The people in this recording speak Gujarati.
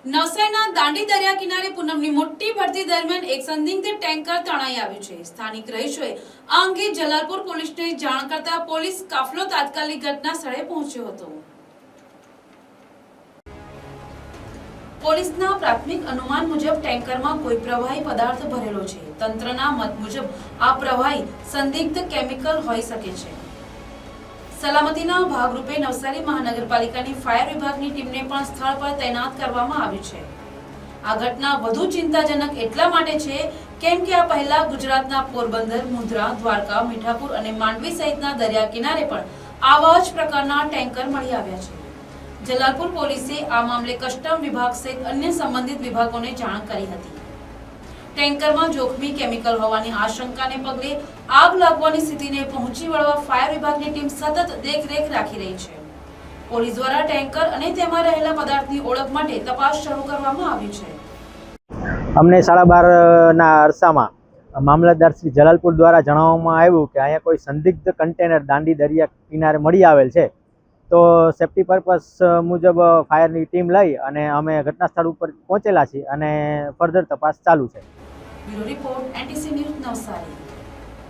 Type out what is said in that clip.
નવસારીના દાંડી દરિયા કિનારે પૂનમની મોટી ભરતી દરમિયાન એક સંદિગ્ધ ટેન્કર તણાઈ આવ્યું છે। સ્થાનિક રહીશોએ આ અંગે જલાલપુર પોલીસને જાણ કરતા પોલીસ કાફલો તાત્કાલિક ઘટના સ્થળે પહોંચ્યો હતો। પોલીસના પ્રાથમિક અનુમાન મુજબ ટેન્કરમાં કોઈ પ્રવાહી પદાર્થ ભરેલો છે। તંત્રના મત મુજબ આ પ્રવાહી સંદિગ્ધ કેમિકલ હોઈ શકે છે। સલામતીના ભાગરૂપે નવસારી મહાનગરપાલિકાની ફાયર વિભાગની ટીમને પણ સ્થળ પર તૈનાત કરવામાં આવી છે। આ ઘટના વધુ ચિંતાજનક એટલા માટે છે કેમ કે આ પહેલા ગુજરાતના પોરબંદર, મુન્દ્રા, દ્વારકા, મીઠાપુર અને માંડવી સહિતના દરિયા કિનારે પણ આવા જ પ્રકારના ટેન્કર મળી આવ્યા છે। જલાલપુર પોલીસે આ મામલે કસ્ટમ વિભાગ સહિત અન્ય સંબંધિત વિભાગોને જાણ કરી હતી। ટેન્કરમાં જોખમી કેમિકલ હોવાની આશંકાને પગલે આગ લાગવાની સ્થિતિને પહોંચી વળવા ફાયર વિભાગની ટીમ સતત દેખરેખ રાખી રહી છે। પોલીસ દ્વારા ટેન્કર અને તેમાં રહેલા પદાર્થની ઓળખ માટે તપાસ શરૂ કરવામાં આવી છે। અમને 12:30ના અરસામાં મામલતદાર શ્રી જલાલપુર દ્વારા જણાવવામાં આવ્યું કે અહીંયા કોઈ સંદિગ્ધ કન્ટેનર દાંડી દરિયા કિનારે મળી આવેલ છે। તો સેફ્ટી પર્પસ મુજબ ફાયરની ટીમ લઈ અને અમે ઘટના સ્થળ ઉપર પહોંચેલા છીએ અને ફર્ધર તપાસ ચાલુ છે। Bureau report NTC news Navsari.